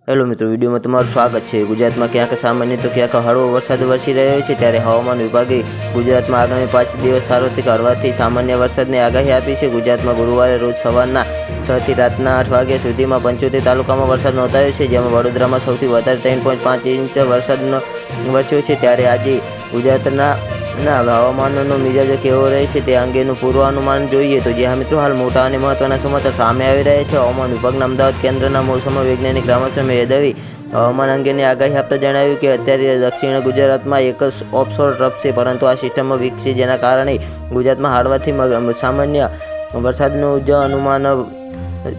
Hello મિત્રો, વિડીયોમાં તમારું સ્વાગત છે। ગુજરાતમાં ક્યાંક સામાન્ય તો ક્યાંક હળવો વરસાદ વરસી રહ્યો છે, ત્યારે હવામાન વિભાગે ગુજરાતમાં આગામી 5 દિવસ સારોથી હળવાથી સામાન્ય વરસાદની આગાહી આપી છે। ગુજરાતમાં ગુરુવારે રોજ સવારના 6 થી રાતના 8 વાગ્યા સુધીમાં 75 તાલુકામાં વરસાદ નોંધાયો છે, જેમાં વડોદરામાં સૌથી વધારે 3.5 ઇંચ વરસાદ વરસ્યો છે। ત્યારે આજે ગુજરાતના હવામાનનો મિજાજ કેવો રહે છે તે અંગેનું પૂર્વાનુમાન જોઈએ તો જ્યાં મિત્રો હાલ મોટા અને મહત્વના સમાચાર સામે આવી રહ્યા છે। હવામાન વિભાગના અમદાવાદ કેન્દ્રના મોસમ વૈજ્ઞાનિક રામેશ્વર મેધાવી હવામાન અંગેની આગાહી આપતા જણાવ્યું કે અત્યારે દક્ષિણ ગુજરાતમાં એક ઓફશોર ટ્રફ છે, પરંતુ આ સિસ્ટમ વિકસી જેના કારણે ગુજરાતમાં હળવાથી સામાન્ય વરસાદનું જ અનુમાન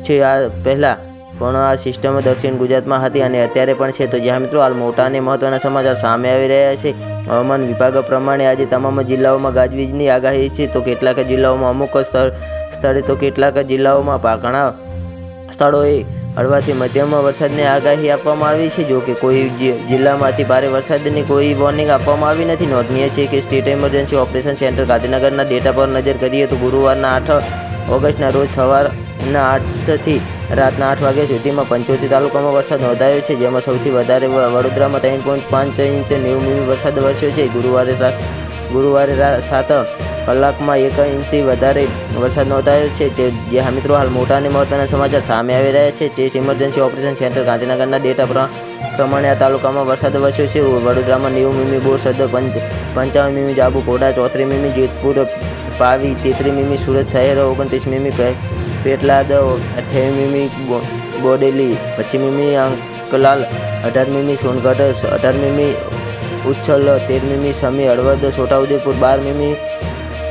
છે। આ પહેલાં પણ આ સિસ્ટમ દક્ષિણ ગુજરાતમાં હતી અને અત્યારે પણ છે। તો જ્યાં મિત્રો હાલ મોટા અને મહત્વના સમાચાર સામે આવી રહ્યા છે। હવામાન વિભાગ પ્રમાણે આજે તમામ જિલ્લાઓમાં ગાજવીજની આગાહી છે, તો કેટલાક જિલ્લાઓમાં અમુક સ્થળે તો કેટલાક જિલ્લાઓમાં ઘણા સ્થળોએ હળવાથી મધ્યમ વરસાદની આગાહી આપવામાં આવી છે। જો કે કોઈ જિલ્લામાંથી ભારે વરસાદની કોઈ વોર્નિંગ આપવામાં આવી નથી। નોંધનીય છે કે સ્ટેટ ઇમરજન્સી ઓપરેશન સેન્ટર ગાંધીનગરના ડેટા પર નજર કરીએ તો ગુરુવારના 8 ઓગસ્ટના રોજ સવારના 8 થી રાતના 8 વાગ્યા સુધીમાં 75 તાલુકામાં વરસાદ નોંધાયો છે, જેમાં સૌથી વધારે વડોદરામાં 3.5 ઇંચ 90 મીમી વરસાદ વરસ્યો છે। ગુરુવારે 7 કલાકમાં 1 ઇંચથી વધારે વરસાદ નોંધાયો છે। જે મિત્રો હાલ મોટા અને મહત્વના સમાચાર સામે આવી રહ્યા છે। સ્ટેટ ઇમરજન્સી ઓપરેશન સેન્ટર ગાંધીનગરના ડેટા પ્રમાણે આ તાલુકામાં વરસાદ વરસ્યો છે। વડોદરામાં 90 મીમી, બોરસદ 55 મીમી, જાબુકોડા 34 મીમી, જેતપુર પાવી 33 મીમી, સુરત શહેર 29 મીમી, પેટલાદ 28 મીમી, બોડેલી 25 મીમી, અંકલાલ 18 મીમી, સોનગઢ 18 મીમી, ઉચ્છલ 13 મીમી, સમી, હળવદ, છોટાઉદેપુર 12 મીમી,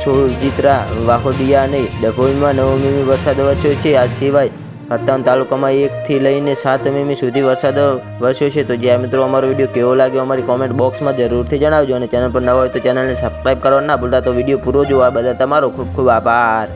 સોજિત્રા, વાહોડિયા અને ડભોઈમાં 9 મીમી વરસાદ વરસ્યો છે। આ સિવાય 57 તાલુકામાં 1 થી લઈને 7 મીમી સુધી વરસાદ વરસ્યો છે। તો જ્યાં મિત્રો અમારો વિડીયો કેવો લાગ્યો અમારી કોમેન્ટ બોક્સમાં જરૂરથી જણાવજો અને ચેનલ પર નવા હોય તો ચેનલને સબસ્ક્રાઈબ કરવાનું ના ભૂલતા। તો વિડીયો પૂરો જોવા બદલ તમારો ખૂબ ખૂબ આભાર।